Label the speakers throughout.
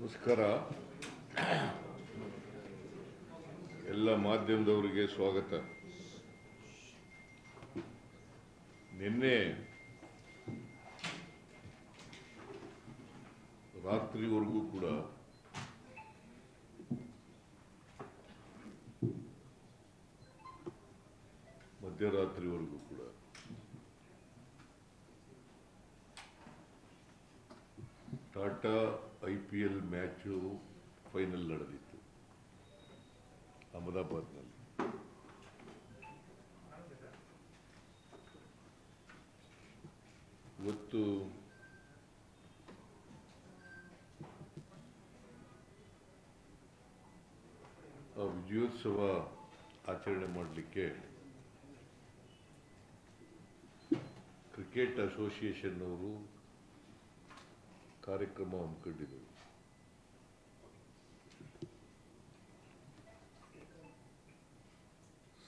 Speaker 1: ನಮಸ್ಕಾರ. ಎಲ್ಲ ಮಾಧ್ಯಮದವರಿಗೆ ಸ್ವಾಗತ. ನಿನ್ನೆ ರಾತ್ರಿವರೆಗೂ ಕೂಡ ಮಧ್ಯರಾತ್ರಿವರೆಗೂ ಕೂಡ ಟಾಟಾ IPL ಮ್ಯಾಚು ಫೈನಲ್ ನಡೆದಿತ್ತು ಅಹಮದಾಬಾದ್ನಲ್ಲಿ. ಇವತ್ತು ಆ ವಿಜಯೋತ್ಸವ ಆಚರಣೆ ಮಾಡಲಿಕ್ಕೆ ಕ್ರಿಕೆಟ್ ಅಸೋಸಿಯೇಷನ್ ಅವರು ಕಾರ್ಯಕ್ರಮ ಹಮ್ಮಿಕೊಂಡಿದ್ದರು.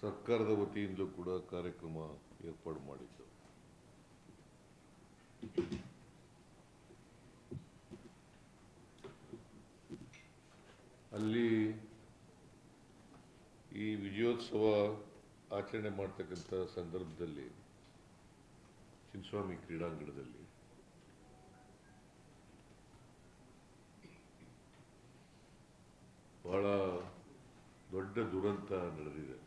Speaker 1: ಸರ್ಕಾರದ ವತಿಯಿಂದ ಕೂಡ ಕಾರ್ಯಕ್ರಮ ಏರ್ಪಾಡು ಮಾಡಿದ್ದು. ಅಲ್ಲಿ ಈ ವಿಜಯೋತ್ಸವ ಆಚರಣೆ ಮಾಡ್ತಕ್ಕಂಥ ಸಂದರ್ಭದಲ್ಲಿ ಚಿನ್ನಸ್ವಾಮಿ ಕ್ರೀಡಾಂಗಣದಲ್ಲಿ ಬಹಳ ದೊಡ್ಡ ದುರಂತ ನಡೆದಿದೆ.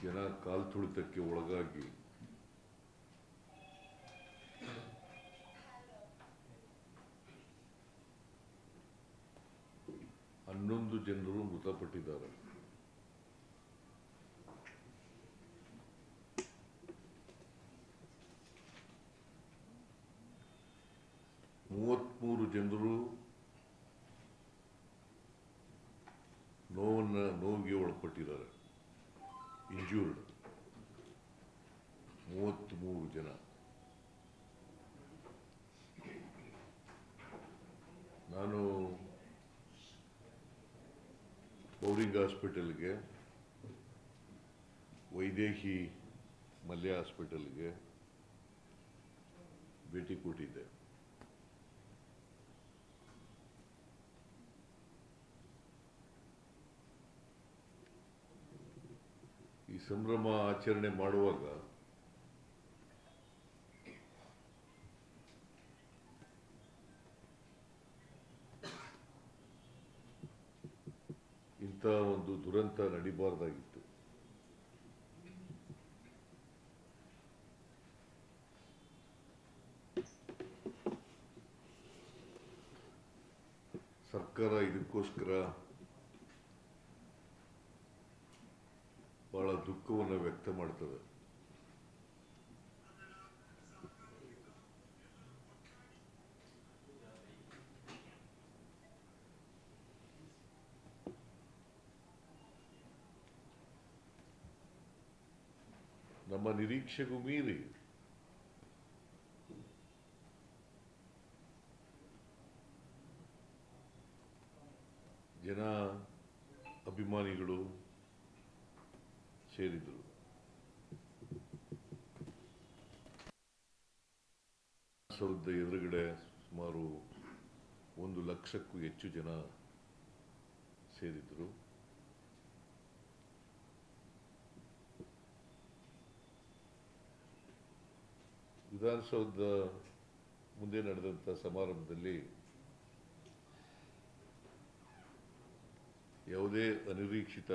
Speaker 1: ಜನ ಕಾಲ್ತುಳಿತಕ್ಕೆ ಒಳಗಾಗಿ ಹನ್ನೊಂದು ಜನರು ಮೃತಪಟ್ಟಿದ್ದಾರೆ. ಮೂವತ್ಮೂರು ಜನರು ನೋವಿಗೆ ಒಳಪಟ್ಟಿದ್ದಾರೆ. ಇಂಜೂರ್ಡ್ 33 ಜನ. ನಾನು ಬೌರಿಂಗ್ ಹಾಸ್ಪಿಟಲ್ಗೆ, ವೈದೇಹಿ ಮಲ್ಯ ಹಾಸ್ಪಿಟಲ್ಗೆ ಭೇಟಿ ಕೊಟ್ಟಿದ್ದೆ. ಈ ಸಂಭ್ರಮ ಆಚರಣೆ ಮಾಡುವಾಗ ಇಂಥ ಒಂದು ದುರಂತ ನಡಿಬಾರ್ದಾಗಿತ್ತು. ಸರ್ಕಾರ ಇದಕ್ಕೋಸ್ಕರ ಬಹಳ ದುಃಖವನ್ನು ವ್ಯಕ್ತ ಮಾಡ್ತದೆ. ನಮ್ಮ ನಿರೀಕ್ಷೆಗೂ ಮೀರಿ ಜನ, ಅಭಿಮಾನಿಗಳು ಸೇರಿದರು. ಸೌಧದ ಎದುರುಗಡೆ ಸುಮಾರು 1 ಲಕ್ಷಕ್ಕೂ ಹೆಚ್ಚು ಜನ ಸೇರಿದರು. ವಿಧಾನಸೌಧದ ಮುಂದೆ ನಡೆದಂಥ ಸಮಾರಂಭದಲ್ಲಿ ಯಾವುದೇ ಅನಿರೀಕ್ಷಿತ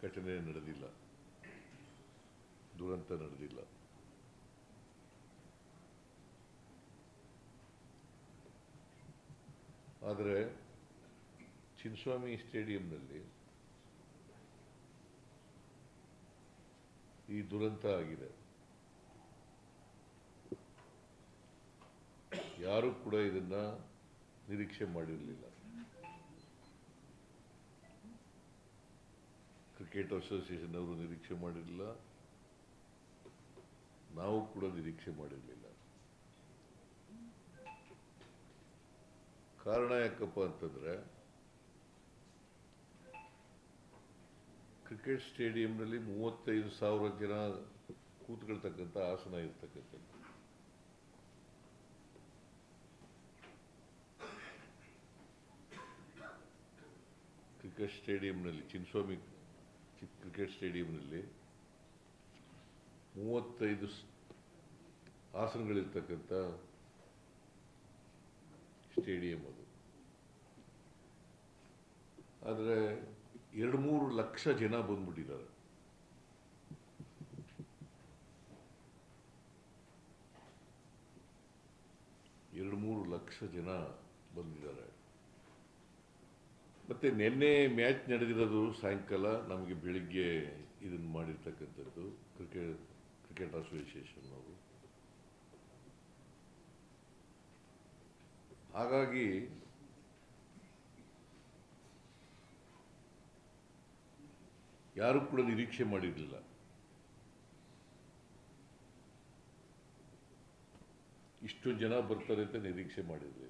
Speaker 1: ಘಟನೆ ನಡೆದಿಲ್ಲ, ದುರಂತ ನಡೆದಿಲ್ಲ. ಆದರೆ ಚಿನ್ನಸ್ವಾಮಿ ಸ್ಟೇಡಿಯಂನಲ್ಲಿ ಈ ದುರಂತ ಆಗಿದೆ. ಯಾರೂ ಕೂಡ ಇದನ್ನ ನಿರೀಕ್ಷೆ ಮಾಡಿರಲಿಲ್ಲ. ಕ್ರಿಕೆಟ್ ಅಸೋಸಿಯೇಷನ್ ಅವರು ನಿರೀಕ್ಷೆ ಮಾಡಿರಲಿಲ್ಲ, ನಾವು ಕೂಡ ನಿರೀಕ್ಷೆ ಮಾಡಿರಲಿಲ್ಲ. ಕಾರಣ ಯಾಕಪ್ಪ ಅಂತಂದ್ರೆ, ಕ್ರಿಕೆಟ್ ಸ್ಟೇಡಿಯಂನಲ್ಲಿ 35,000 ಜನ ಕೂತ್ಕೊಳ್ತಕ್ಕಂಥ ಆಸನ ಇರ್ತಕ್ಕಂಥದ್ದು. ಕ್ರಿಕೆಟ್ ಸ್ಟೇಡಿಯಂನಲ್ಲಿ, ಚಿನ್ನಸ್ವಾಮಿ ಕ್ರಿಕೆಟ್ ಸ್ಟೇಡಿಯಂನಲ್ಲಿ 35 ಆಸನಗಳಿರ್ತಕ್ಕಂಥ ಸ್ಟೇಡಿಯಂ ಅದು. ಆದರೆ 2-3 ಲಕ್ಷ ಜನ ಬಂದ್ಬಿಟ್ಟಿದ್ದಾರೆ. ಲಕ್ಷ ಜನ ಬಂದಿದ್ದಾರೆ. ಮತ್ತೆ ನಿನ್ನೆ ಮ್ಯಾಚ್ ನಡೆದಿರೋದು ಸಾಯಂಕಾಲ, ನಮಗೆ ಬೆಳಿಗ್ಗೆ ಇದನ್ನು ಮಾಡಿರ್ತಕ್ಕಂಥದ್ದು ಕ್ರಿಕೆಟ್ ಅಸೋಸಿಯೇಷನ್ ಅವರು. ಹಾಗಾಗಿ ಯಾರು ಕೂಡ ನಿರೀಕ್ಷೆ ಮಾಡಿರಲಿಲ್ಲ. ಇಷ್ಟು ಜನ ಬರ್ತಾರೆ ಅಂತ ನಿರೀಕ್ಷೆ ಮಾಡಿರಲಿಲ್ಲ.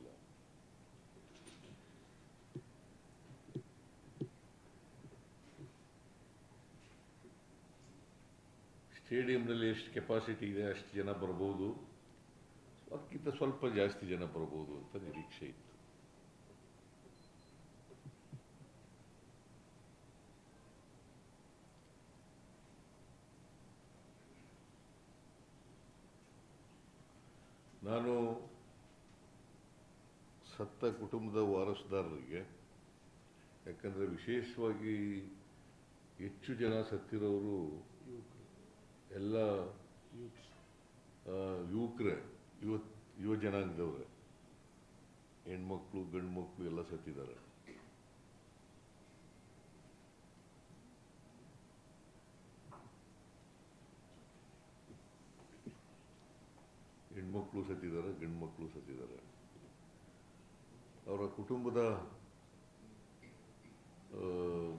Speaker 1: ಸ್ಟೇಡಿಯಂನಲ್ಲಿ ಎಷ್ಟು ಕೆಪಾಸಿಟಿ ಇದೆ ಅಷ್ಟು ಜನ ಬರ್ಬೋದು, ಅದಕ್ಕಿಂತ ಸ್ವಲ್ಪ ಜಾಸ್ತಿ ಜನ ಬರ್ಬೋದು ಅಂತ ನಿರೀಕ್ಷೆ ಇತ್ತು. ನಾನು ಸತ್ತ ಕುಟುಂಬದ ವಾರಸುದಾರರಿಗೆ, ಯಾಕಂದರೆ ವಿಶೇಷವಾಗಿ ಹೆಚ್ಚು ಜನ ಸತ್ತಿರೋರು ಎಲ್ಲ ಯುವಕರೇ, ಯುವ ಜನಾಂಗದವ್ರೆ, ಹೆಣ್ಮಕ್ಳು ಗಂಡು ಮಕ್ಕಳು ಎಲ್ಲ ಸತ್ತಿದ್ದಾರೆ. ಹೆಣ್ಮಕ್ಳು ಸತ್ತಿದ್ದಾರೆ, ಗಂಡು ಮಕ್ಕಳು ಸತ್ತಿದ್ದಾರೆ. ಅವರ ಕುಟುಂಬದ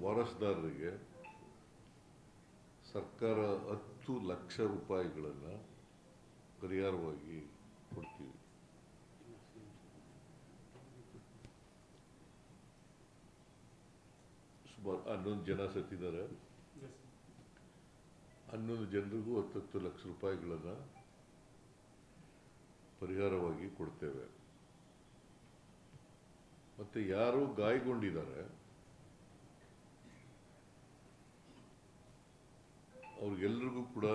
Speaker 1: ವಾರಸುದಾರರಿಗೆ ಸರ್ಕಾರ 10 ಲಕ್ಷ ರೂಪಾಯಿಗಳನ್ನು ಪರಿಹಾರವಾಗಿ ಕೊಡ್ತೀವಿ. ಸುಮಾರು 11 ಜನ ಸತ್ತಿದ್ದಾರೆ. 11 ಜನರಿಗೂ 10 ಲಕ್ಷ ರೂಪಾಯಿಗಳನ್ನು ಪರಿಹಾರವಾಗಿ ಕೊಡ್ತೇವೆ. ಮತ್ತೆ ಯಾರು ಗಾಯಗೊಂಡಿದ್ದಾರೆ ಅವ್ರಿಗೆಲ್ಲರಿಗೂ ಕೂಡ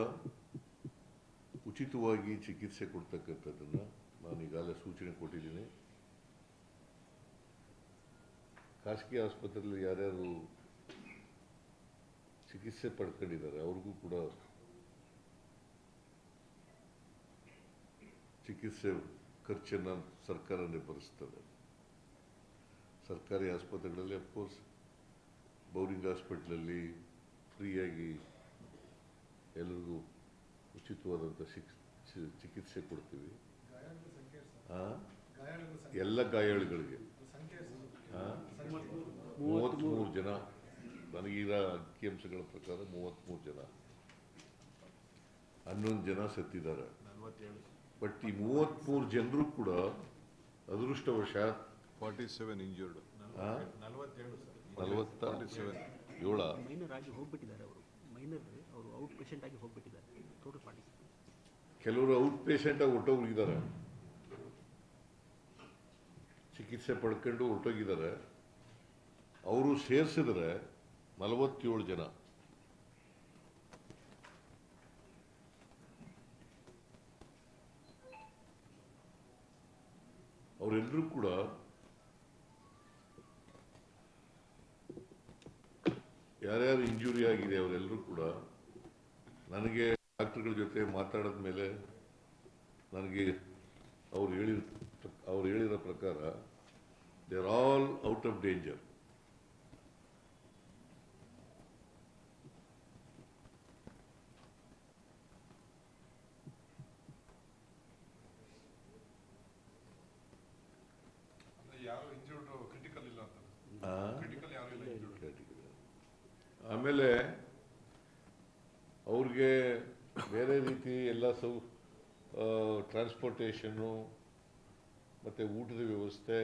Speaker 1: ಉಚಿತವಾಗಿ ಚಿಕಿತ್ಸೆ ಕೊಡ್ತಕ್ಕಂಥದ್ದನ್ನು ನಾನು ಈಗಾಗಲೇ ಸೂಚನೆ ಕೊಟ್ಟಿದ್ದೀನಿ. ಖಾಸಗಿ ಆಸ್ಪತ್ರೆಯಲ್ಲಿ ಯಾರ್ಯಾರು ಚಿಕಿತ್ಸೆ ಪಡ್ಕೊಂಡಿದ್ದಾರೆ ಅವ್ರಿಗೂ ಕೂಡ ಚಿಕಿತ್ಸೆ ಖರ್ಚನ್ನು ಸರ್ಕಾರನೇ ಭರಿಸ್ತದೆ. ಸರ್ಕಾರಿ ಆಸ್ಪತ್ರೆಗಳಲ್ಲಿ ಅಫ್ಕೋರ್ಸ್ ಬೌರಿಂಗ್ ಹಾಸ್ಪಿಟ್ಲಲ್ಲಿ ಫ್ರೀಯಾಗಿ ಎಲ್ಲರಿಗೂ ಉಚಿತವಾದಂಥ ಚಿಕಿತ್ಸೆ ಕೊಡ್ತೀವಿ. ಎಲ್ಲ ಗಾಯಾಳುಗಳಿಗೆ 33 ಜನ, ನನಗೀಗ ಅಂಕಿಅಂಶಗಳ ಪ್ರಕಾರ 33 ಜನ, 11 ಜನ ಸತ್ತಿದ್ದಾರೆ. ಬಟ್ ಈ 33 ಜನರು ಕೂಡ ಅದೃಷ್ಟವಶಾತ್
Speaker 2: 47 ಇಂಜರ್ಡ್,
Speaker 1: 47
Speaker 3: ಮೈನರ್ ಆಗಿ ಹೋಗ್ಬಿಟ್ಟಿದ್ದಾರೆ. ಅವರು ಔಟ್ ಪೇಷಂಟ್ ಆಗಿ ಹೋಗ್ಬಿಟ್ಟಿದ್ದಾರೆ. ಟೋಟಲ್ 47.
Speaker 1: ಕೆಲವರು ಔಟ್ ಪೇಷಂಟ್ ಆಗಿ ಹೊರಟೋಗಿದ್ದಾರೆ, ಚಿಕಿತ್ಸೆ ಪಡ್ಕೊಂಡು ಹೊರಟೋಗಿದ್ದಾರೆ. ಅವರು ಸೇರಿಸಿದ್ರೆ 47 ಜನ. ಅವರೆಲ್ಲರೂ ಕೂಡ ಯಾರ್ಯಾರು ಇಂಜುರಿ ಆಗಿದೆ ಅವರೆಲ್ಲರೂ ಕೂಡ ನನಗೆ ಡಾಕ್ಟರ್ಗಳ ಜೊತೆ ಮಾತಾಡಿದ ಮೇಲೆ ನನಗೆ ಅವ್ರು ಹೇಳಿರೋ ಪ್ರಕಾರ they are all out of danger. ಆಮೇಲೆ ಅವ್ರಿಗೆ ಬೇರೆ ರೀತಿ ಎಲ್ಲ ಟ್ರಾನ್ಸ್ಪೋರ್ಟೇಷನ್ನು ಮತ್ತು ಊಟದ ವ್ಯವಸ್ಥೆ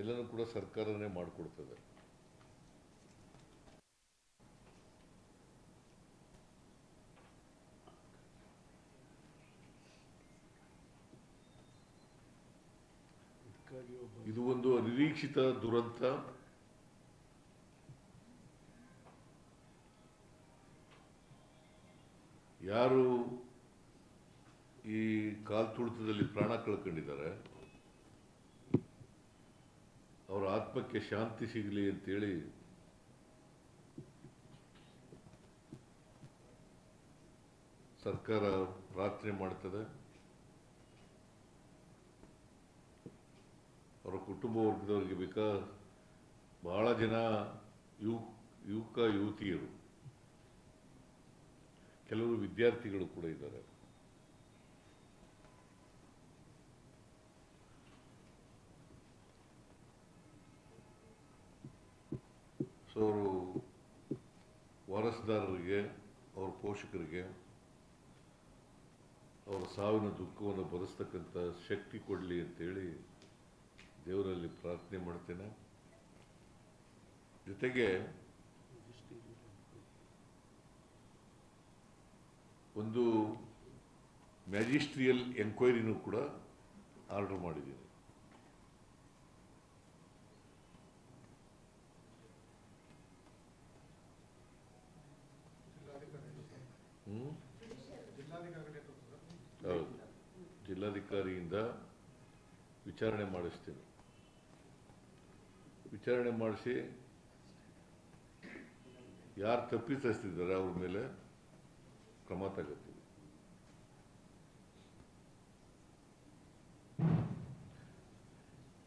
Speaker 1: ಎಲ್ಲನೂ ಕೂಡ ಸರ್ಕಾರನೇ ಮಾಡಿಕೊಡ್ತದೆ. ಇದು ಒಂದು ಅನಿರೀಕ್ಷಿತ ದುರಂತ. ಯಾರು ಈ ಕಾಲ್ತುಳಿತದಲ್ಲಿ ಪ್ರಾಣ ಕಳ್ಕೊಂಡಿದ್ದಾರೆ ಅವರ ಆತ್ಮಕ್ಕೆ ಶಾಂತಿ ಸಿಗಲಿ ಅಂತೇಳಿ ಸರ್ಕಾರ ಪ್ರಾರ್ಥನೆ ಮಾಡ್ತದೆ. ಅವರ ಕುಟುಂಬ ವರ್ಗದವರಿಗೆ ಬಹಳ ಜನ ಯುವಕ ಯುವತಿಯರು, ಕೆಲವರು ವಿದ್ಯಾರ್ಥಿಗಳು ಕೂಡ ಇದ್ದಾರೆ. ಸೊ ಅವರು ವಾರಸುದಾರರಿಗೆ, ಅವರ ಪೋಷಕರಿಗೆ ಅವರ ಸಾವಿನ ದುಃಖವನ್ನು ಭರಿಸ್ತಕ್ಕಂಥ ಶಕ್ತಿ ಕೊಡಲಿ ಅಂತೇಳಿ ದೇವರಲ್ಲಿ ಪ್ರಾರ್ಥನೆ ಮಾಡ್ತೇನೆ. ಜೊತೆಗೆ ಒಂದು ಮ್ಯಾಜಿಸ್ಟ್ರಿಯಲ್ ಎಂಕ್ವೈರಿನೂ ಕೂಡ ಆರ್ಡರ್ ಮಾಡಿದ್ದೀನಿ. ಹೌದು, ಜಿಲ್ಲಾಧಿಕಾರಿಯಿಂದ ವಿಚಾರಣೆ ಮಾಡಿಸ್ತೀನಿ. ವಿಚಾರಣೆ ಮಾಡಿಸಿ ಯಾರು ತಪ್ಪಿತಸ್ಥರಿದ್ದಾರೆ ಅವ್ರ ಮೇಲೆ ಕ್ರಮ ತಗೋತೀವಿ.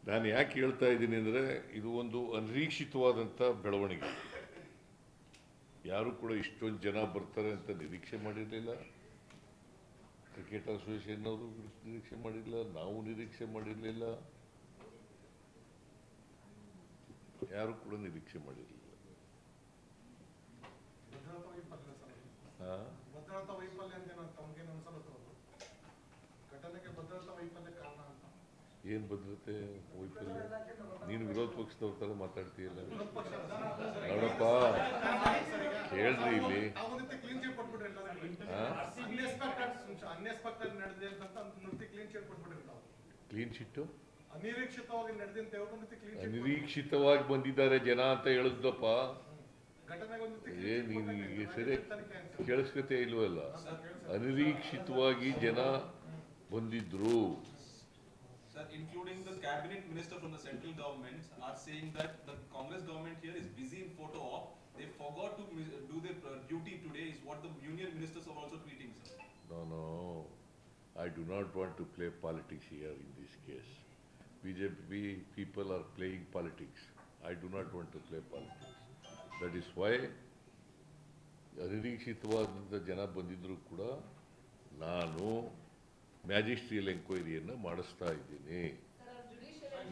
Speaker 1: ನಾನು ಯಾಕೆ ಹೇಳ್ತಾ ಇದ್ದೀನಿ ಅಂದರೆ, ಇದು ಒಂದು ಅನಿರೀಕ್ಷಿತವಾದಂಥ ಬೆಳವಣಿಗೆ. ಯಾರು ಕೂಡ ಇಷ್ಟೊಂದು ಜನ ಬರ್ತಾರೆ ಅಂತ ನಿರೀಕ್ಷೆ ಮಾಡಿರಲಿಲ್ಲ. ಕ್ರಿಕೆಟ್ ಅಸೋಸಿಯೇಷನ್ ಅವರು ನಿರೀಕ್ಷೆ ಮಾಡಿರಲಿಲ್ಲ, ನಾವು ನಿರೀಕ್ಷೆ ಮಾಡಿರಲಿಲ್ಲ, ಯಾರು ಕೂಡ ನಿರೀಕ್ಷೆ ಮಾಡಿರಲಿಲ್ಲ.
Speaker 2: ಭದ್ರತಾ ವೈಫಲ್ಯ ಅಂತ ತಮಗೇನು ಅನ್ಸಲ್ಲ? ಘಟನೆಗೆ ಭದ್ರತಾ ವೈಫಲ್ಯ ಕಾರಣ ಅಂತ
Speaker 1: ಏನು ಭದ್ರತೆ ವೈಫಲ್ಯ? ನೀನು ವಿರೋಧ ಪಕ್ಷದವ್ರ ಥರ ಮಾತಾಡ್ತೀಯಲ್ಲ. ನೋಡಪ್ಪ, ಹೇಳ್ರಿ ಇಲ್ಲಿ. ಕ್ಲೀನ್ ಚಿಟ್ಟು ಅನಿರೀಕ್ಷಿತವಾಗಿ ಬಂದಿದ್ದಾರೆ ಜನ ಅಂತ ಹೇಳಿದ್ದಪ್ಪ. ನೀನು ಸರಿ ಕೇಳಿಸ್ಕತೆ ಇಲ್ವಲ್ಲ. ಅನಿರೀಕ್ಷಿತವಾಗಿ ಜನ ಬಂದಿದ್ರು.
Speaker 4: Including the cabinet minister from the central government are saying that the Congress government here is busy in photo op. They forgot to do their duty today is what the union ministers are also tweeting, sir.
Speaker 1: No. I do not want to play politics here in this case. BJP people are playing politics. I do not want to play politics. That is why ಅನಿರೀಕ್ಷಿತವಾದಂಥ ಜನ ಬಂದಿದ್ದರೂ ಕೂಡ ನಾನು magisterial ಎಂಕ್ವೈರಿಯನ್ನು ಮಾಡಿಸ್ತಾ ಇದ್ದೀನಿ.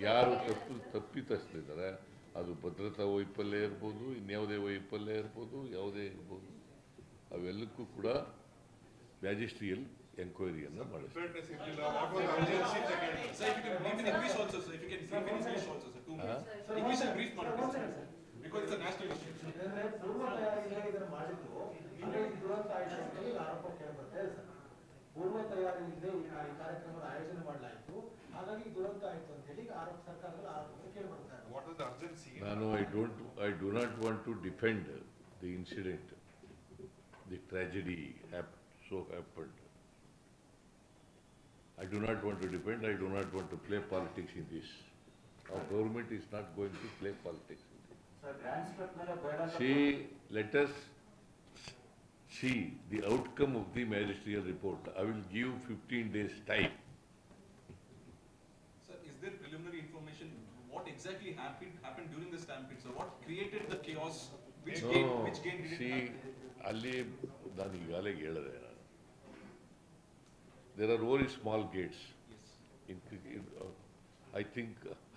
Speaker 1: ಯಾರು ತಪ್ಪಿತಸ್ಥರಿದ್ದಾರೆ, ಅದು ಭದ್ರತಾ ವೈಫಲ್ಯ ಇರ್ಬೋದು, ಇನ್ಯಾವುದೇ ವೈಫಲ್ಯ ಇರ್ಬೋದು, ಯಾವುದೇ ಇರ್ಬೋದು, ಅವೆಲ್ಲಕ್ಕೂ ಕೂಡ ಮ್ಯಾಜಿಸ್ಟ್ರಿಯಲ್ ಎಂಕ್ವೈರಿಯನ್ನು ಮಾಡಿಸ್ತೀನಿ.
Speaker 2: ಪೂರ್ವ ತಯಾರಿಯಿಂದ ಈ ಕಾರ್ಯಕ್ರಮದ ಆಯೋಜನೆ ಮಾಡಲಾಯಿತು, ಹಾಗಾಗಿ ದುರಂತ ಆಯಿತು ಅಂತ ಹೇಳಿ ಆರೋಪ ಸರ್ಕಾರದ ಆರೋಪ ಕೇಳಿ ಬರ್ತಾರೆ.
Speaker 1: ನಾನು I do not want to defend the incident, the tragedy so happened. I do not want to defend. I do not want to play politics in this. Our government is not going to play politics in this. See, let us see the outcome of the magisterial report. I will give 15 days time.
Speaker 4: Sir, is there preliminary information what exactly happened during the stampede? So what created the chaos? Which game did it happen?
Speaker 1: ಅಲ್ಲಿ ನಾನು ಈಗಾಗಲೇ ಹೇಳಿದೆ. There are very small gates.
Speaker 4: Yes.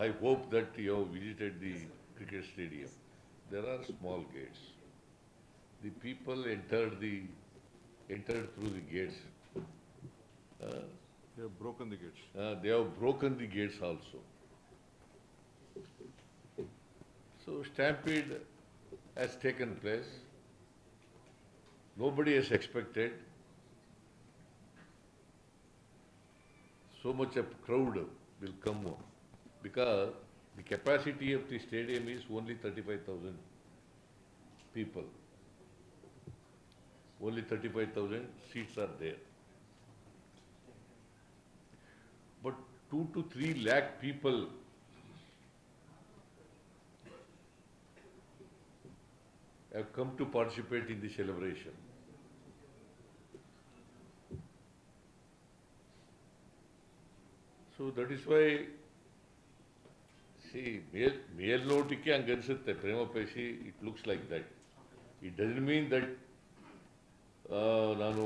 Speaker 1: I hope that you have visited the cricket stadium. There are small gates. The people entered through the gates.
Speaker 5: They have broken the gates.
Speaker 1: They have broken the gates also. So stampede has taken place. Nobody has expected so much of crowd will come because the capacity of the stadium is only 35,000 people. only 35,000 seats are there. But 2 to 3 lakh people have come to participate in the celebration. So that is why, see, ಮೇಲ್ನೋಟಕ್ಕೆ ಹಂಗೆ ಅನ್ಸುತ್ತೆ, ಪ್ರೇಮ ಪೇಶಿ, it looks like that. It doesn't mean that ನಾನು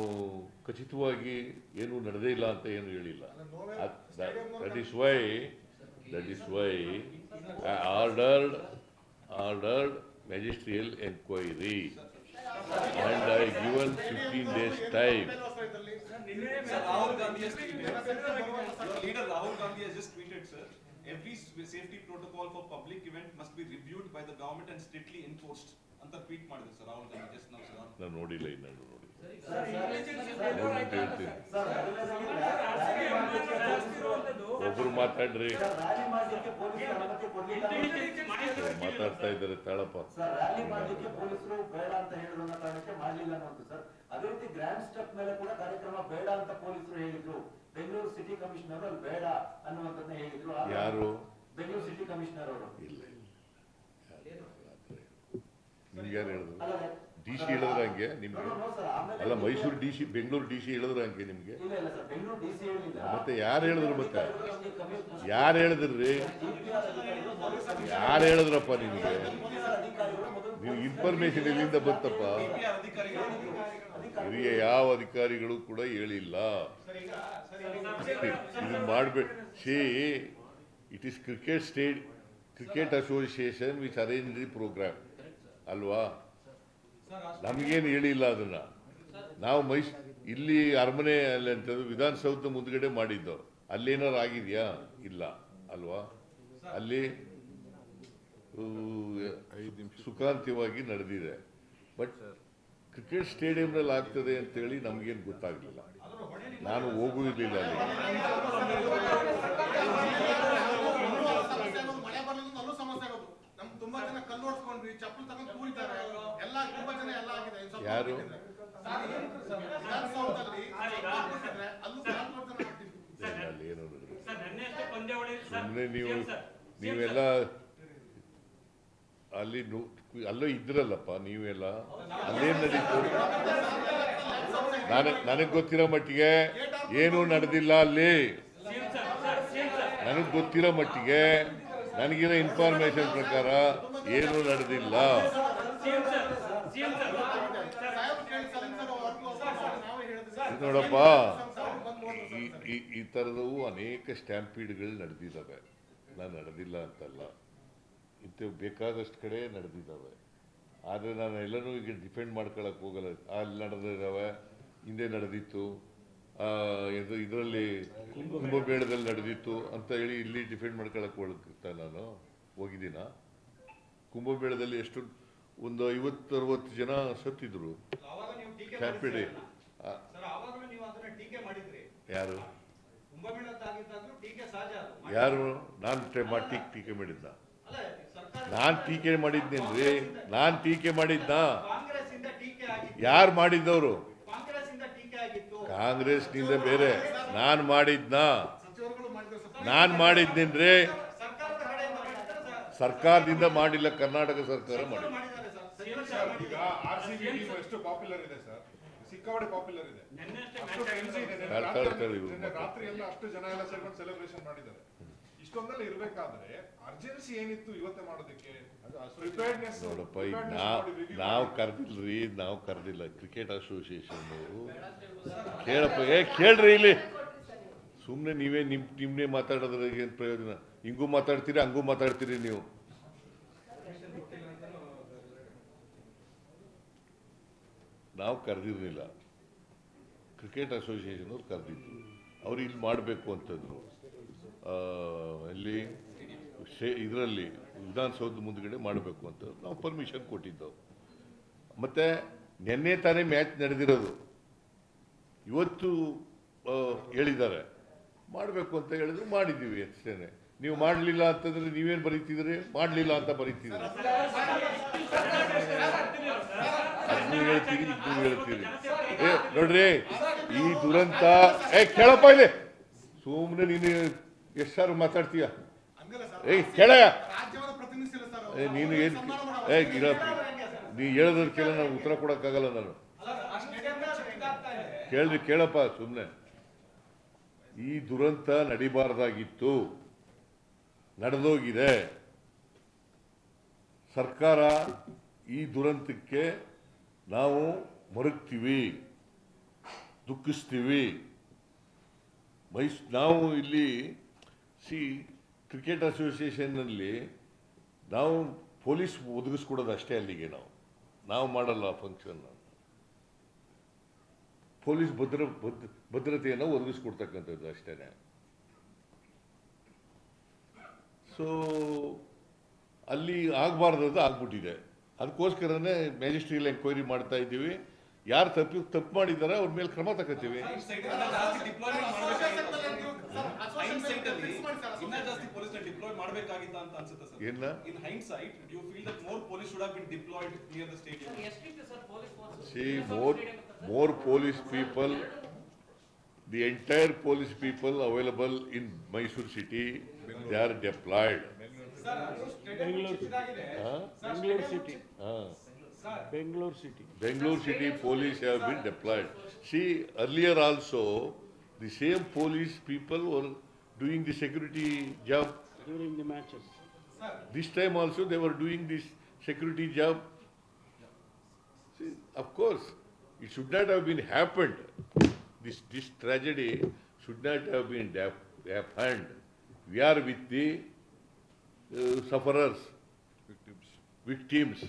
Speaker 1: ಖಚಿತವಾಗಿ ಏನು ನಡೆದೇ ಇಲ್ಲ ಅಂತ ಏನು ಹೇಳಿಲ್ಲ. That is why I ordered magisterial inquiry and I given 15 days time.
Speaker 4: Sir, Rahul Gandhi has tweeted. Your leader Rahul Gandhi has just tweeted, sir. Every safety protocol for public event must be reviewed by the government and strictly enforced. ಅಂತ tweet ಮಾಡಿದ್ರು sir Rahul Gandhi just now, sir.
Speaker 1: ನಾನು ನೋಡಿಲ್ಲ, ಇನ್ನು ನೋಡಿಲ್ಲ. ಒಬ್ರು ಮಾತಾಡ್ರಿ, ಮಾತಾಡ್ತಾ ಇದ್ದಾರೆ ತಾಳಪ್ಪ.
Speaker 5: ರ್ಯಾಲಿ ಮಾಡಲಿಕ್ಕೆ ಪೊಲೀಸರು ಬೇಡ ಅಂತ ಹೇಳಿದ್ರು ಅನ್ನೋ ಕಾರಣಕ್ಕೆ ಮಾಡಲಿಲ್ಲ ಅನ್ನೋದು ಸರ್. ಅದೇ ರೀತಿ ಗ್ರ್ಯಾಂಡ್ ಸ್ಟೆಪ್ ಮೇಲೆ ಕೂಡ ಕಾರ್ಯಕ್ರಮ ಬೇಡ ಅಂತ ಪೊಲೀಸರು ಹೇಳಿದ್ರು. ಬೆಂಗಳೂರು ಸಿಟಿ ಕಮಿಷನರ್ ಅಲ್ಲಿ ಬೇಡ ಅನ್ನುವಂಥದ್ದನ್ನ ಹೇಳಿದ್ರು.
Speaker 1: ಯಾರು?
Speaker 5: ಬೆಂಗಳೂರು ಸಿಟಿ ಕಮಿಷನರ್ ಅವರು.
Speaker 1: ಇಲ್ಲ, ನಿಮ್ಗೆ ಯಾರು ಹೇಳಿದ್ರು? ಡಿ ಸಿ ಹೇಳಿದ್ರ ಹಂಗೆ ನಿಮ್ಗೆ? ಅಲ್ಲ, Mysuru D C, Bengaluru D C ಹೇಳಿದ್ರ ಹಂಗೆ ನಿಮ್ಗೆ? ಮತ್ತೆ ಯಾರು ಹೇಳಿದ್ರು? ಮತ್ತೆ ಯಾರು ಹೇಳಿದ್ರಿ? ಯಾರು ಹೇಳಿದ್ರಪ್ಪ ನಿಮ್ಗೆ? ನೀವು ಇನ್ಫಾರ್ಮೇಶನ್ ಎಲ್ಲಿಂದ ಬಂತಪ್ಪ? ಹಿರಿಯ ಯಾವ ಅಧಿಕಾರಿಗಳು ಕೂಡ ಹೇಳಿಲ್ಲ. ಇದು ಮಾಡ್ಬೇಕು. See, it is cricket association which arrange the programme ಅಲ್ವಾ? ನಮಗೇನು ಹೇಳಿಲ್ಲ ಅದನ್ನ. ನಾವು ಇಲ್ಲಿ ಅರಮನೆ ಅಲ್ಲಿ ಅಂತಂದ್ರೆ ವಿಧಾನಸೌಧ ಮುಂದ್ಗಡೆ ಮಾಡಿದ್ದು. ಅಲ್ಲೇನಾರು ಆಗಿದೆಯಾ? ಇಲ್ಲ ಅಲ್ವಾ? ಅಲ್ಲಿ ಸುಖಾಂತ್ಯವಾಗಿ ನಡೆದಿದೆ. ಬಟ್ ಕ್ರಿಕೆಟ್ ಸ್ಟೇಡಿಯಂನಲ್ಲಿ ಆಗ್ತದೆ ಅಂತೇಳಿ ನಮಗೇನು ಗೊತ್ತಾಗಲಿಲ್ಲ. ನಾನು ಹೋಗುವುದಿಲ್ಲ ಅಲ್ಲಿ. ಯಾರು? ಸುಮ್ಮನೆ ನೀವೆಲ್ಲ ಅಲ್ಲಿ ಅಲ್ಲೋ ಇದ್ರಲ್ಲಪ್ಪ, ನೀವೆಲ್ಲ ಅಲ್ಲೇನು ನಡೀತು? ನನಗೆ ಗೊತ್ತಿರೋ ಮಟ್ಟಿಗೆ ಏನೂ ನಡೆದಿಲ್ಲ ಅಲ್ಲಿ. ನನಗೆ ಗೊತ್ತಿರೋ ಮಟ್ಟಿಗೆ, ನನಗಿರೋ ಇನ್ಫಾರ್ಮೇಶನ್ ಪ್ರಕಾರ ಏನೂ ನಡೆದಿಲ್ಲ. ನೋಡಪ್ಪ, ಈ ಥರದವು ಅನೇಕ ಸ್ಟ್ಯಾಂಪೀಡ್ಗಳು ನಡೆದಿದ್ದಾವೆ. ನಾನು ನಡೆದಿಲ್ಲ ಅಂತಲ್ಲ, ಇಂಥವು ಬೇಕಾದಷ್ಟು ಕಡೆ ನಡೆದಿದ್ದಾವೆ. ಆದರೆ ನಾನು ಎಲ್ಲನೂ ಈಗ ಡಿಫೆಂಡ್ ಮಾಡ್ಕೊಳಕ್ಕೆ ಹೋಗಲ್ಲ. ಅಲ್ಲಿ ನಡೆದಿದ್ದಾವೆ, ಹಿಂದೆ ನಡೆದಿತ್ತು, ಇದರಲ್ಲಿ ಕುಂಭಮೇಳದಲ್ಲಿ ನಡೆದಿತ್ತು ಅಂತ ಹೇಳಿ ಇಲ್ಲಿ ಡಿಫೆಂಡ್ ಮಾಡ್ಕೊಳಕ್ಕೆ ಹೋಗ್ತಾ ನಾನು ಹೋಗಿದ್ದೀನ? ಕುಂಭಮೇಳದಲ್ಲಿ ಎಷ್ಟು ಒಂದು 50-60 ಜನ ಸತ್ತಿದ್ರು ಸ್ಟ್ಯಾಂಪೀಡ್. ಯಾರು? ಯಾರು? ನಾನು ಟೀಕೆ ಮಾಡಿದ್ದ? ನಾನು ಟೀಕೆ ಮಾಡಿದ್ನೇನ್ರಿ? ನಾನು ಟೀಕೆ ಮಾಡಿದ್ದ? ಯಾರು ಮಾಡಿದ್ದವರು? ಕಾಂಗ್ರೆಸ್ನಿಂದ ಬೇರೆ. ನಾನು ಮಾಡಿದ್ನ? ನಾನು ಮಾಡಿದ್ದೇನ್ರಿ? ಸರ್ಕಾರದಿಂದ ಮಾಡಿಲ್ಲ, ಕರ್ನಾಟಕ ಸರ್ಕಾರ ಮಾಡಿ.
Speaker 6: ಸಿಕ್ಕಾಪಟ್ಟೆ ಪಾಪ್ಯುಲರ್ ಇದೆ. ರಾತ್ರಿ ಎಲ್ಲ ಅಷ್ಟು ಜನ ಎಲ್ಲ ಸೇರ್ಕೊಂಡು ಸೆಲೆಬ್ರೇಷನ್ ಮಾಡಿದ್ದಾರೆ. ಇಷ್ಟೊಂದೆಲ್ಲ ಇರ್ಬೇಕಾದ್ರೆ ಅರ್ಜೆನ್ಸಿ ಏನಿತ್ತು ಇವತ್ತೇ ಮಾಡೋದಕ್ಕೆ?
Speaker 1: ನೋಡಪ್ಪ, ಈಗ ನಾವು ಕರೆದಿಲ್ರಿ, ನಾವು ಕರೆದಿಲ್ಲ. ಕ್ರಿಕೆಟ್ ಅಸೋಸಿಯೇಷನ್ ಅವರು ಕೇಳಪ್ಪ, ಕೇಳ್ರಿ ಇಲ್ಲಿ. ಸುಮ್ಮನೆ ನೀವೇ ನಿಮ್ಮನ್ನೇ ಮಾತಾಡೋದ್ರೆ ಏನು ಪ್ರಯೋಜನ? ಹಿಂಗೂ ಮಾತಾಡ್ತೀರಿ, ಹಂಗೂ ಮಾತಾಡ್ತೀರಿ ನೀವು. ನಾವು ಕರೆದಿರಲಿಲ್ಲ, ಕ್ರಿಕೆಟ್ ಅಸೋಸಿಯೇಷನ್ ಅವ್ರು ಕರೆದಿದ್ರು. ಅವ್ರು ಇಲ್ಲಿ ಮಾಡಬೇಕು ಅಂತಂದರು. ಇಲ್ಲಿ ಇದರಲ್ಲಿ ವಿಧಾನಸೌಧ ಮುಂದ್ಗಡೆ ಮಾಡಬೇಕು ಅಂತ ನಾವು ಪರ್ಮಿಷನ್ ಕೊಟ್ಟಿದ್ದೆವು. ಮತ್ತು ನಿನ್ನೆ ತಾನೇ ಮ್ಯಾಚ್ ನಡೆದಿರೋದು. ಇವತ್ತು ಹೇಳಿದ್ದಾರೆ ಮಾಡಬೇಕು ಅಂತ ಹೇಳಿದ್ರು, ಮಾಡಿದ್ದೀವಿ ಅಷ್ಟೇ. ನೀವು ಮಾಡಲಿಲ್ಲ ಅಂತಂದ್ರೆ ನೀವೇನು ಬರೀತಿದ್ರಿ? ಮಾಡಲಿಲ್ಲ ಅಂತ ಬರೀತಿದ್ರಿ. ಅದನ್ನು ಹೇಳ್ತೀರಿ, ಇದನ್ನು ಹೇಳ್ತೀರಿ. ನೋಡ್ರಿ ಈ ದುರಂತ ಕೇಳಪ್ಪ ಇಲ್ಲಿ ಸುಮ್ಮನೆ ನೀನು ಎಷ್ಟು ಸಾರು ಮಾತಾಡ್ತೀಯ ಕೇಳಯ್ಯ ನೀನು ಏನು ನೀ ಹೇಳೋದ್ರ ಕೇಳ ನಾನು ಉತ್ತರ ಕೊಡೋಕ್ಕಾಗಲ್ಲ ನಾನು ಕೇಳಪ್ಪ ಸುಮ್ಮನೆ ಈ ದುರಂತ ನಡಿಬಾರ್ದಾಗಿತ್ತು ನಡೆದೋಗಿದೆ ಸರ್ಕಾರ ಈ ದುರಂತಕ್ಕೆ ನಾವು ಮರುಗ್ತೀವಿ ದುಃಖಿಸ್ತೀವಿ ನಾವು ಇಲ್ಲಿ ಕ್ರಿಕೆಟ್ ಅಸೋಸಿಯೇಷನ್ನಲ್ಲಿ ನಾವು ಪೊಲೀಸ್ ಒದಗಿಸ್ಕೊಡೋದು ಅಷ್ಟೇ ಅಲ್ಲಿಗೆ ನಾವು ಮಾಡಲ್ಲ ಫಂಕ್ಷನ್ ಪೊಲೀಸ್ ಭದ್ರತೆಯನ್ನು ಒದಗಿಸ್ಕೊಡ್ತಕ್ಕಂಥದ್ದು ಅಷ್ಟೇ ಸೊ ಅಲ್ಲಿ ಆಗಬಾರ್ದದ್ದು ಆಗ್ಬಿಟ್ಟಿದೆ ಅದಕ್ಕೋಸ್ಕರನೇ ಮ್ಯಾಜಿಸ್ಟ್ರಿಯಲ್ ಎಂಕ್ವೈರಿ ಮಾಡ್ತಾ ಇದ್ದೀವಿ ಯಾರು ತಪ್ಪು ಮಾಡಿದ್ದಾರೆ ಅವ್ರ ಮೇಲೆ ಕ್ರಮ ತಗೋತೀವಿ more police people, the entire police people available in Mysore city, they are deployed. Bangalore city police have been deployed. See, earlier also, the same police people were doing the security job.
Speaker 3: During the matches.
Speaker 1: This time also they were doing this security job. See, of course, it should not have been happened. This tragedy should not have been happened. We are with the sufferers, victims.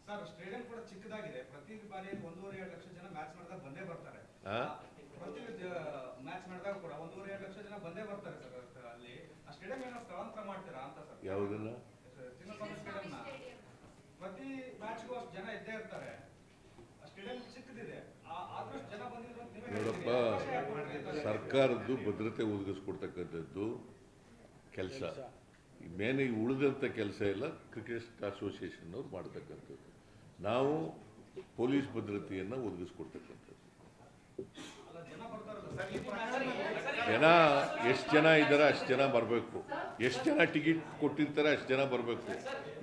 Speaker 2: Sir stadium ಕೂಡ ಚಿಕ್ಕದಾಗಿದೆ ಪ್ರತಿ ಬಾರಿ 1.5 ಲಕ್ಷ ಜನ match ಮಾಡಿದಾಗ ಬಂದೇ ಬರ್ತಾರೆ ಪ್ರತಿ match ಮಾಡಿದಾಗ ಕೂಡ 1.5 ಲಕ್ಷ ಜನ ಬಂದೇ ಬರ್ತಾರೆ ಸರ್ ಅಲ್ಲಿ ಆ ಸ್ಟೇಡಿಯಂ ಏನೋ ಸ್ಥಳಾಂತರ ಮಾಡ್ತೀರಾ ಅಂತ ಸರ್
Speaker 1: ಯಾವುದನ್ನ
Speaker 2: ಚಿನ್ನಸ್ವಾಮಿ ಸ್ಟೇಡಿಯಂನ ಪ್ರತಿ ಮ್ಯಾಚ್ಗೂ ಅಷ್ಟು ಜನ ಇದ್ದೇ ಇರ್ತಾರೆ ಆ ಸ್ಟೇಡಿಯಂ ಚಿಕ್ಕದಿದೆ ಆದಷ್ಟು ಜನ ಬಂದಿದ್ರು
Speaker 1: ನೋಡಪ್ಪ ಸರ್ಕಾರದ್ದು ಭದ್ರತೆ ಒದಗಿಸ್ಕೊಡ್ತಕ್ಕಂಥದ್ದು ಕೆಲಸ ಮೇನ್ ಉಳಿದಂಥ ಕೆಲಸ ಎಲ್ಲ ಕ್ರಿಕೆಟ್ ಅಸೋಸಿಯೇಷನ್ ಅವ್ರು ಮಾಡ್ತಕ್ಕಂಥದ್ದು ನಾವು ಪೊಲೀಸ್ ಭದ್ರತೆಯನ್ನು ಒದಗಿಸ್ಕೊಡ್ತಕ್ಕಂಥದ್ದು ಜನ ಎಷ್ಟು ಜನ ಇದ್ದಾರೆ ಅಷ್ಟು ಜನ ಬರಬೇಕು ಎಷ್ಟು ಜನ ಟಿಕೆಟ್ ಕೊಟ್ಟಿರ್ತಾರೆ ಅಷ್ಟು ಜನ ಬರಬೇಕು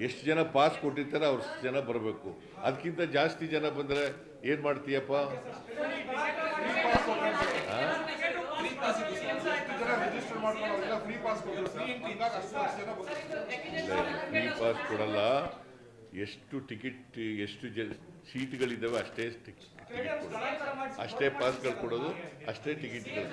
Speaker 1: ಎಷ್ಟು ಜನ ಪಾಸ್ ಕೊಟ್ಟಿರ್ತಾರೆ ಅಷ್ಟು ಜನ ಬರಬೇಕು ಅದಕ್ಕಿಂತ ಜಾಸ್ತಿ ಜನ ಬಂದರೆ ಏನು ಮಾಡ್ತೀಯಪ್ಪ ಫ್ರೀ ಪಾಸ್ ಕೊಡಲ್ಲ ಎಷ್ಟು ಟಿಕೆಟ್ ಎಷ್ಟು ಸೀಟ್ಗಳಿದ್ದಾವೆ ಅಷ್ಟೇ ಟಿಕೆಟ್ ಅಷ್ಟೇ ಪಾಸ್ಗಳು ಕೊಡೋದು ಅಷ್ಟೇ ಟಿಕೆಟ್ಗಳು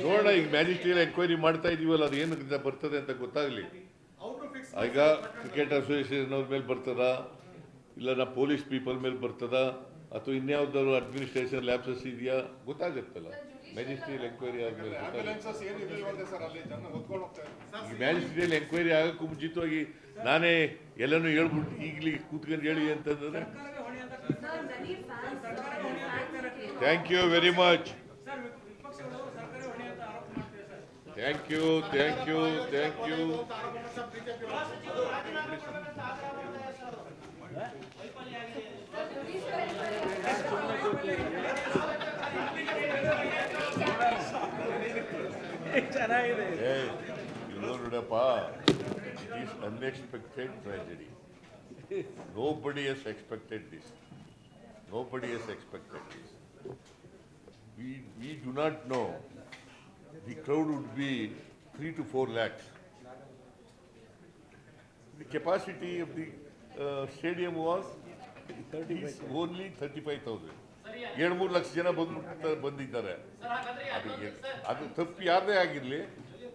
Speaker 1: ನೋಡೋಣ ಈಗ ಮ್ಯಾಜಿಸ್ಟ್ರಿಯಲ್ ಎಂಕ್ವೈರಿ ಮಾಡ್ತಾ ಇದೀವಲ್ಲ ಅದು ಏನು ಬರ್ತದೆ ಅಂತ ಗೊತ್ತಾಗಲಿ ಈಗ ಕ್ರಿಕೆಟ್ ಅಸೋಸಿಯೇಷನ್ ಅವ್ರ ಮೇಲೆ ಬರ್ತದ ಇಲ್ಲ ನಾ ಪೊಲೀಸ್ ಪೀಪಲ್ ಮೇಲೆ ಬರ್ತದ ಅಥವಾ ಇನ್ಯಾವ್ದಾದ್ರು ಅಡ್ಮಿನಿಸ್ಟ್ರೇಷನ್ ಲ್ಯಾಬ್ಸಸ್ ಇದೆಯಾ ಗೊತ್ತಾಗುತ್ತಲ್ಲ ಮ್ಯಾಜಿಸ್ಟ್ರಿಯಲ್ ಎಂಕ್ವೈರಿ ಆದ್ಮೇಲೆ ಈ ಮ್ಯಾಜಿಸ್ಟ್ರಿಯಲ್ ಎಂಕ್ವೈರಿ ಆಗಕ್ಕೂ ಮುಂಚಿತವಾಗಿ ನಾನೇ ಎಲ್ಲನೂ ಹೇಳ್ಬಿಟ್ಟು ಈಗಲೇ ಕೂತ್ಕೊಂಡು ಹೇಳಿ ಅಂತಂದ್ರೆ thank you very much thank you thank you thank you ನೋಡಪ್ಪ it is unexpected tragedy nobody has expected this we do not know the crowd would be 3 to 4 lakhs. The capacity of the stadium was only 35,000. 7-3 lakh ಜನ ಬಂದಿದ್ದಾರೆ ಅದು ತಪ್ಪು ಯಾರದೇ ಆಗಿರಲಿ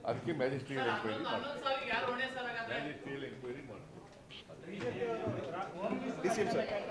Speaker 1: ಅದಕ್ಕೆ magisterial enquiry ಮಾಡ್ತಾರೆ